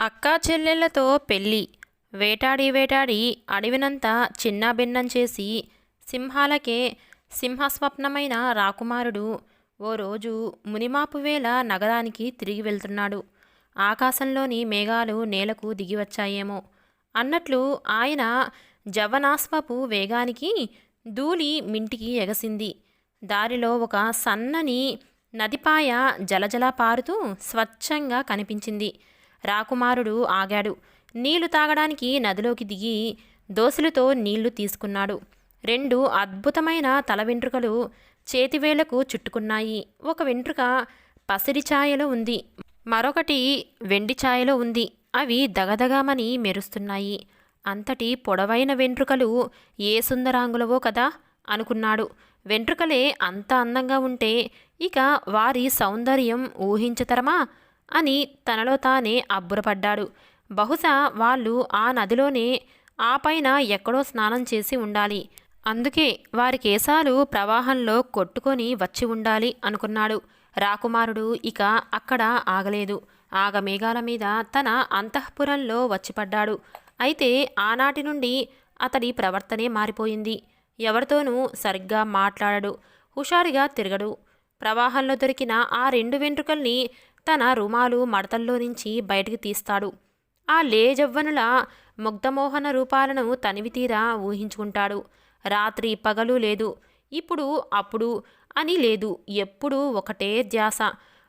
అక్కా చెల్లెళ్లతో పెళ్ళి. వేటాడి వేటాడి అడవినంతా చిన్నాభిన్నం చేసి సింహాలకే సింహస్వప్నమైన రాకుమారుడు ఓ రోజు మునిమాపు వేళ నగరానికి తిరిగి వెళ్తున్నాడు. ఆకాశంలోని మేఘాలు నేలకు దిగివచ్చాయేమో అన్నట్లు ఆయన జవనాశ్వపు వేగానికి ధూళి మింటికి ఎగసింది. దారిలో ఒక సన్నని నదిపాయ జలజల పారుతూ స్వచ్ఛంగా కనిపించింది. రాకుమారుడు ఆగాడు. నీళ్లు తాగడానికి నదిలోకి దిగి దోసెలతో నీళ్లు తీసుకున్నాడు. రెండు అద్భుతమైన తల వెంట్రుకలు చేతివేళ్లకు చుట్టుకున్నాయి. ఒక వెంట్రుక పసిడి ఛాయలో ఉంది, మరొకటి వెండి ఛాయలో ఉంది. అవి దగదగామని మెరుస్తున్నాయి. అంతటి పొడవైన వెంట్రుకలు ఏ సుందరాంగులవో కదా అనుకున్నాడు. వెంట్రుకలే అంత అందంగా ఉంటే ఇక వారి సౌందర్యం ఊహించతరమా అని తనలో తానే అబ్బురపడ్డాడు. బహుశా వాళ్ళు ఆ నదిలోనే ఆ పైన ఎక్కడో స్నానం చేసి ఉండాలి. అందుకే వారి కేశాలు ప్రవాహంలో కొట్టుకొని వచ్చి ఉండాలి అనుకున్నాడు. రాకుమారుడు ఇక అక్కడ ఆగలేదు. ఆగమేఘాల మీద తన అంతఃపురంలో వచ్చిపడ్డాడు. అయితే ఆనాటి నుండి అతడి ప్రవర్తనే మారిపోయింది. ఎవరితోనూ సరిగ్గా మాట్లాడడు, హుషారుగా తిరగడు. ప్రవాహంలో దొరికిన ఆ రెండు వెంట్రుకల్ని తన రుమాలు మడతల్లో నుంచి బయటికి తీస్తాడు. ఆ లేజవ్వనుల ముగ్ధమోహన రూపాలను తనివితీరా ఊహించుకుంటాడు. రాత్రి పగలు లేదు, ఇప్పుడు అప్పుడు అని లేదు, ఎప్పుడూ ఒకటే ధ్యాస.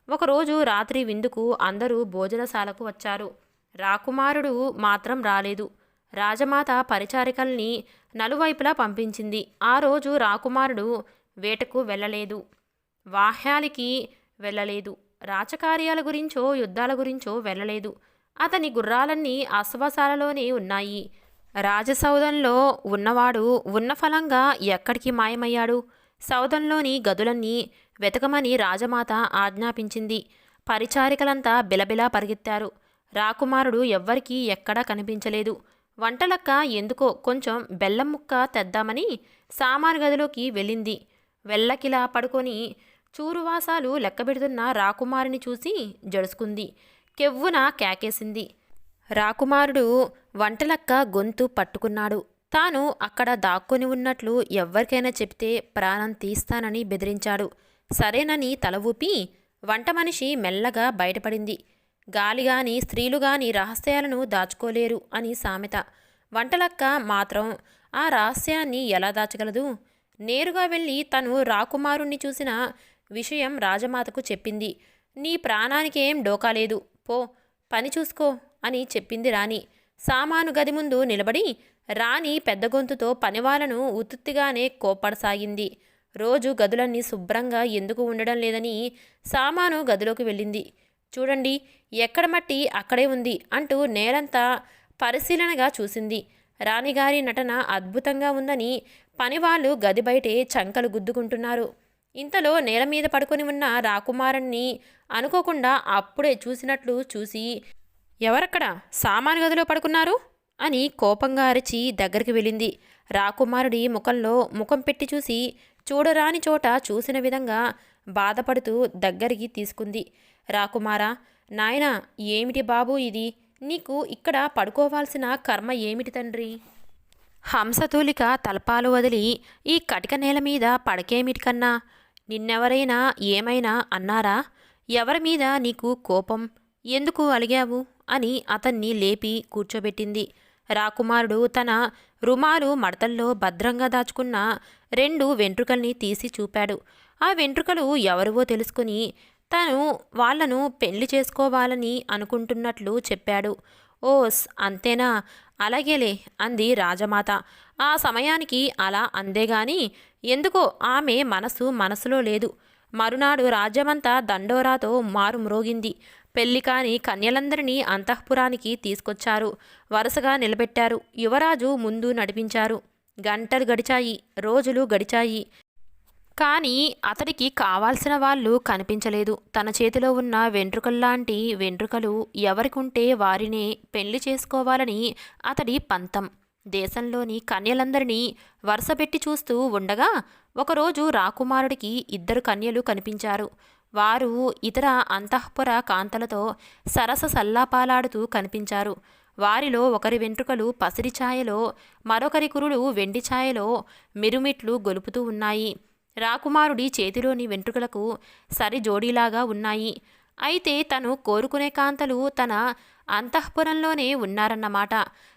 ఒకరోజు రాత్రి విందుకు అందరూ భోజనశాలకు వచ్చారు. రాకుమారుడు మాత్రం రాలేదు. రాజమాత పరిచారికల్ని నలువైపులా పంపించింది. ఆ రోజు రాకుమారుడు వేటకు వెళ్ళలేదు, వాహ్యాలకి వెళ్ళలేదు, రాచకార్యాల గురించో యుద్ధాల గురించో వెళ్ళలేదు. అతని గుర్రాలన్నీ అశ్వశాలలోనే ఉన్నాయి. రాజసౌధంలో ఉన్నవాడు ఉన్న ఫలంగా ఎక్కడికి మాయమయ్యాడు? సౌధంలోని గదులన్నీ వెతకమని రాజమాత ఆజ్ఞాపించింది. పరిచారికలంతా బిలబిలా పరిగెత్తారు. రాకుమారుడు ఎవ్వరికీ ఎక్కడా కనిపించలేదు. వంటలక్క ఎందుకో కొంచెం బెల్లం ముక్క తెద్దామని సామాను గదిలోకి వెళ్ళింది. వెల్లకిలా పడుకొని చూరువాసాలు లెక్కబెడుతున్న రాకుమారుని చూసి జడుసుకుంది. కెవ్వున కేకేసింది. రాకుమారుడు వంటలక్క గొంతు పట్టుకున్నాడు. తాను అక్కడ దాక్కుని ఉన్నట్లు ఎవ్వరికైనా చెప్తే ప్రాణం తీస్తానని బెదిరించాడు. సరేనని తల ఊపి వంట మనిషి మెల్లగా బయటపడింది. గాలిగాని స్త్రీలుగాని రహస్యాలను దాచుకోలేరు అని సామెత. వంటలక్క మాత్రం ఆ రహస్యాన్ని ఎలా దాచగలదు? నేరుగా వెళ్ళి తను రాకుమారుణ్ణి చూసిన విషయం రాజమాతకు చెప్పింది. నీ ప్రాణానికేం డోకాలేదు, పో పని చూసుకో అని చెప్పింది రాణి. సామాను గది ముందు నిలబడి రాణి పెద్ద గొంతుతో పనివాళ్లను ఉత్తుత్తిగానే కోప్పడసాగింది. రోజు గదులన్నీ శుభ్రంగా ఎందుకు ఉండడం లేదని సామాను గదిలోకి వెళ్ళింది. చూడండి, ఎక్కడ మట్టి అక్కడే ఉంది అంటూ నేలంతా పరిశీలనగా చూసింది. రాణిగారి నటన అద్భుతంగా ఉందని పనివాళ్ళు గది బయటే చంకలు గుద్దుకుంటున్నారు. ఇంతలో నేల మీద పడుకొని ఉన్న రాకుమారుణ్ణి అనుకోకుండా అప్పుడే చూసినట్లు చూసి, ఎవరక్కడ సామాను గదిలో పడుకున్నారు అని కోపంగా అరిచి దగ్గరికి వెళ్ళింది. రాకుమారుడి ముఖంలో ముఖం పెట్టి చూసి చూడరాని చోట చూసిన విధంగా బాధపడుతూ దగ్గరికి తీసుకుంది. రాకుమారా, నాయనా, ఏమిటి బాబు ఇది? నీకు ఇక్కడ పడుకోవాల్సిన కర్మ ఏమిటి తండ్రి? హంసతూలిక తలపాలు వదిలి ఈ కటిక నేల మీద పడకేమిటి కన్నా? నిన్నెవరైనా ఏమైనా అన్నారా? ఎవరి మీద నీకు కోపం? ఎందుకు అలిగావు అని అతన్ని లేపి కూర్చోబెట్టింది. రాకుమారుడు తన రుమాలు మడతల్లో భద్రంగా దాచుకున్న రెండు వెంట్రుకల్ని తీసి చూపాడు. ఆ వెంట్రుకలు ఎవరివో తెలుసుకుని తను వాళ్లను పెళ్లి చేసుకోవాలని అనుకుంటున్నట్లు చెప్పాడు. ఓస్, అంతేనా? అలాగేలే అంది రాజమాత. ఆ సమయానికి అలా అందేగాని ఎందుకో ఆమె మనసులో లేదు. మరునాడు రాజ్యమంతా దండోరాతో మారుమ్రోగింది. పెళ్లి కాని కన్యలందరినీ అంతఃపురానికి తీసుకొచ్చారు. వరుసగా నిలబెట్టారు. యువరాజు ముందు నడిపించారు. గంటలు గడిచాయి, రోజులు గడిచాయి. కానీ అతడికి కావాల్సిన వాళ్ళు కనిపించలేదు. తన చేతిలో ఉన్న వెంట్రుకల్లాంటి వెంట్రుకలు ఎవరికుంటే వారినే పెళ్లి చేసుకోవాలని అతడి పంతం. దేశంలోని కన్యలందరినీ వరుసపెట్టి చూస్తూ ఉండగా ఒకరోజు రాకుమారుడికి ఇద్దరు కన్యలు కనిపించారు. వారు ఇతర అంతఃపుర కాంతలతో సరస సల్లాపాలాడుతూ కనిపించారు. వారిలో ఒకరి వెంట్రుకలు పసిడి ఛాయలో, మరొకరి కురులు వెండి ఛాయలో మిరుమిట్లు గొలుపుతూ ఉన్నాయి. రాకుమారుడి చేతిలోని వెంట్రుకలకు సరి జోడీలాగా ఉన్నాయి. అయితే తను కోరుకునే కాంతలు తన అంతఃపురంలోనే ఉన్నారన్నమాట.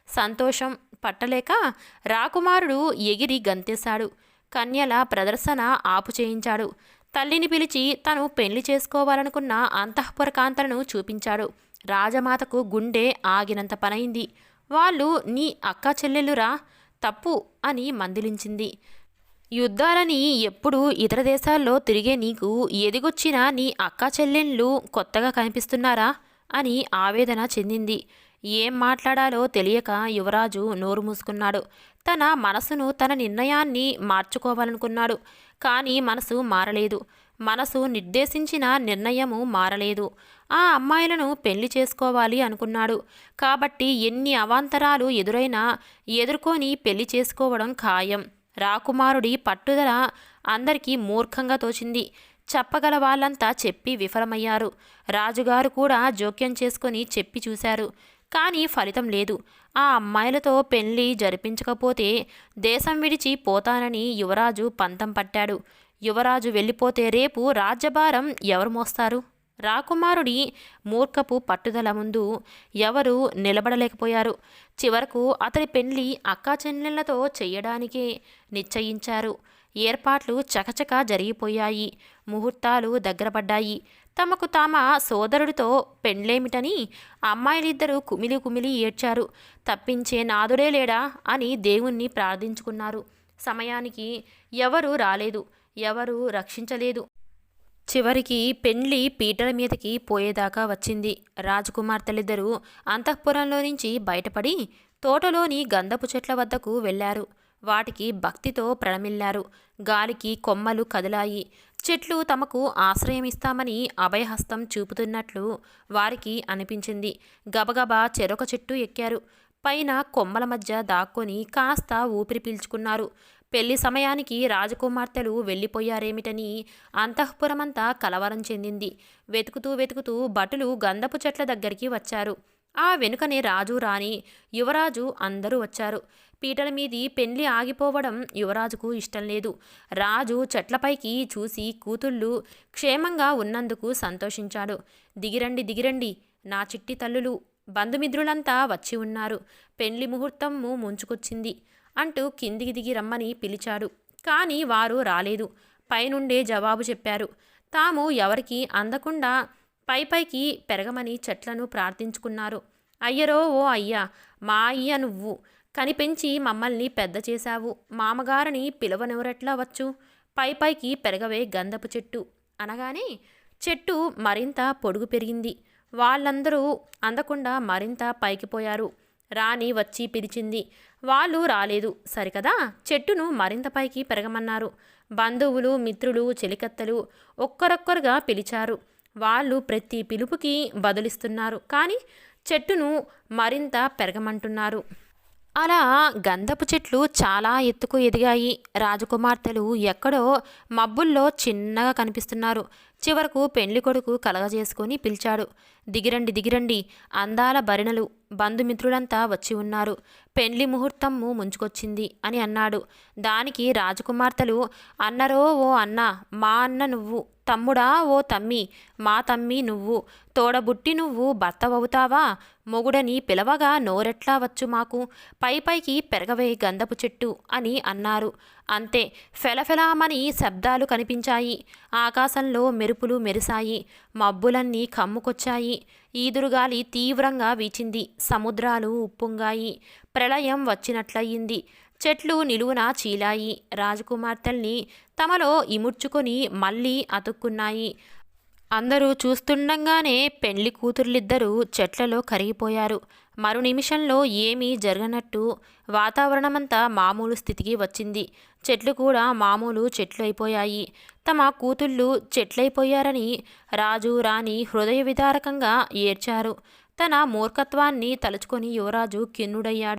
సంతోషం పట్టలేక రాకుమారుడు ఎగిరి గంతేశాడు. కన్యల ప్రదర్శన ఆపు చేయించాడు. తల్లిని పిలిచి తను పెళ్లి చేసుకోవాలనుకున్న అంతఃపుర కాంతలను చూపించాడు. రాజమాతకు గుండె ఆగినంత పనైంది. వాళ్ళు నీ అక్క చెల్లెలురా, తప్పు అని మందిలించింది. యుద్ధాలని ఎప్పుడు ఇతర దేశాల్లో తిరిగే నీకు ఎదిగొచ్చిన నీ అక్క చెల్లెళ్ళు కొత్తగా కనిపిస్తున్నారా అని ఆవేదన చెందింది. ఏం మాట్లాడాలో తెలియక యువరాజు నోరు మూసుకున్నాడు. తన మనసును, తన నిర్ణయాన్ని మార్చుకోవాలనుకున్నాడు. కానీ మనసు మారలేదు. మనసు నిర్దేశించిన నిర్ణయము మారలేదు. ఆ అమ్మాయిలను పెళ్లి చేసుకోవాలి అనుకున్నాడు. కాబట్టి ఎన్ని అవాంతరాలు ఎదురైనా ఎదుర్కొని పెళ్లి చేసుకోవడం ఖాయం. రాకుమారుడి పట్టుదల అందరికీ మూర్ఖంగా తోచింది. చెప్పగల వాళ్ళంతా చెప్పి విఫలమయ్యారు. రాజుగారు కూడా జోక్యం చేసుకొని చెప్పి చూశారు. కానీ ఫలితం లేదు. ఆ అమ్మాయిలతో పెళ్లి జరిపించకపోతే దేశం విడిచి పోతానని యువరాజు పంతం పట్టాడు. యువరాజు వెళ్ళిపోతే రేపు రాజ్యభారం ఎవరు మోస్తారు? రాకుమారుడి మూర్ఖపు పట్టుదల ముందు ఎవరు నిలబడలేకపోయారు. చివరకు అతడి పెళ్లి అక్కా చెల్లెళ్లతో చెయ్యడానికే నిశ్చయించారు. ఏర్పాట్లు చకచకా జరిగిపోయాయి. ముహూర్తాలు దగ్గరపడ్డాయి. తమకు తమ సోదరుడితో పెండ్లేమిటని అమ్మాయిలిద్దరూ కుమిలి కుమిలి ఏడ్చారు. తప్పించే నాదుడే లేడా అని దేవుణ్ణి ప్రార్థించుకున్నారు. సమయానికి ఎవరూ రాలేదు. ఎవరూ రక్షించలేదు. చివరికి పెండ్లి పీటల మీదకి పోయేదాకా వచ్చింది. రాజకుమార్తెలిద్దరూ అంతఃపురంలో నుంచి బయటపడి తోటలోని గంధపు చెట్ల వద్దకు వెళ్ళారు. వాటికి భక్తితో ప్రణమిల్లారు. గాలికి కొమ్మలు కదిలాయి. చెట్లు తమకు ఆశ్రయమిస్తామని అభయహస్తం చూపుతున్నట్లు వారికి అనిపించింది. గబగబా చెరొక చెట్టు ఎక్కారు. పైన కొమ్మల మధ్య దాక్కొని కాస్త ఊపిరి పీల్చుకున్నారు. పెళ్లి సమయానికి రాజకుమార్తెలు వెళ్ళిపోయారేమిటని అంతఃపురమంతా కలవరం చెందింది. వెతుకుతూ వెతుకుతూ భటులు గంధపు చెట్ల దగ్గరికి వచ్చారు. ఆ వెనుకనే రాజు, రాణి, యువరాజు అందరూ వచ్చారు. పీటల మీది పెళ్లి ఆగిపోవడం యువరాజుకు ఇష్టం లేదు. రాజు చెట్లపైకి చూసి కూతుళ్ళు క్షేమంగా ఉన్నందుకు సంతోషించాడు. దిగిరండి, దిగిరండి నా చిట్టి తల్లులు, బంధుమిత్రులంతా వచ్చి ఉన్నారు. పెళ్లి ముహూర్తము ముంచుకొచ్చింది అంటూ కిందికి దిగి రమ్మని పిలిచాడు. కానీ వారు రాలేదు. పైనుండే జవాబు చెప్పారు. తాము ఎవరికి అందకుండా పైపైకి పెరగమని చెట్లను ప్రార్థించుకున్నారు. అయ్యరో ఓ అయ్యా, మా అయ్య నువ్వు కనిపెంచి మమ్మల్ని పెద్ద చేశావు. మామగారిని పిలవనెవరెట్లా వచ్చు? పైపైకి పెరగవే గంధపు చెట్టు అనగానే చెట్టు మరింత పొడుగు పెరిగింది. వాళ్ళందరూ అందకుండా మరింత పైకిపోయారు. రాణి వచ్చి పిలిచింది. వాళ్ళు రాలేదు సరికదా, చెట్టును మరింత పైకి పెరగమన్నారు. బంధువులు, మిత్రులు, చెలికత్తెలు ఒక్కరొక్కరుగా పిలిచారు. వాళ్ళు ప్రతి పిలుపుకి బదులిస్తున్నారు. కానీ చెట్టును మరింత పెరగమంటున్నారు. అలా గంధపు చెట్లు చాలా ఎత్తుకు ఎదిగాయి. రాజకుమార్తెలు ఎక్కడో మబ్బుల్లో చిన్నగా కనిపిస్తున్నారు. చివరకు పెళ్లి కొడుకు కలగజేసుకొని పిలిచాడు. దిగిరండి, దిగిరండి అందాల భరిణలు, బంధుమిత్రులంతా వచ్చి ఉన్నారు. పెళ్లి ముహూర్తము ముంచుకొచ్చింది అని అన్నాడు. దానికి రాజకుమార్తెలు, అన్నరో ఓ అన్న, మా అన్న నువ్వు, తమ్ముడా ఓ తమ్మి, మా తమ్మి నువ్వు, తోడబుట్టి నువ్వు భర్తవవుతావా? మొగుడని పిలవగా నోరెట్లా వచ్చు మాకు? పైపైకి పెరగవే గంధపు చెట్టు అని అన్నారు. అంతే, ఫెలఫెలామని శబ్దాలు కనిపించాయి. ఆకాశంలో మెరుపులు మెరిశాయి. మబ్బులన్నీ కమ్ముకొచ్చాయి. ఈదురుగాలి తీవ్రంగా వీచింది. సముద్రాలు ఉప్పొంగాయి. ప్రళయం వచ్చినట్లయింది. చెట్లు నిలువున చీలాయి. రాజకుమార్తెల్ని తమలో ఇముడ్చుకొని మళ్ళీ అతుక్కున్నాయి. అందరూ చూస్తుండగానే పెళ్లి కూతుర్లిద్దరూ చెట్లలో కరిగిపోయారు. మరు నిమిషంలో ఏమీ జరగనట్టు వాతావరణమంతా మామూలు స్థితికి వచ్చింది. చెట్లు కూడా మామూలు చెట్లు అయిపోయాయి. తమ కూతుళ్ళు చెట్లయిపోయారని రాజు, రాణి హృదయ విదారకంగా ఏడ్చారు. తన మూర్ఖత్వాన్ని తలుచుకొని యువరాజు ఖిన్నుడయ్యాడు.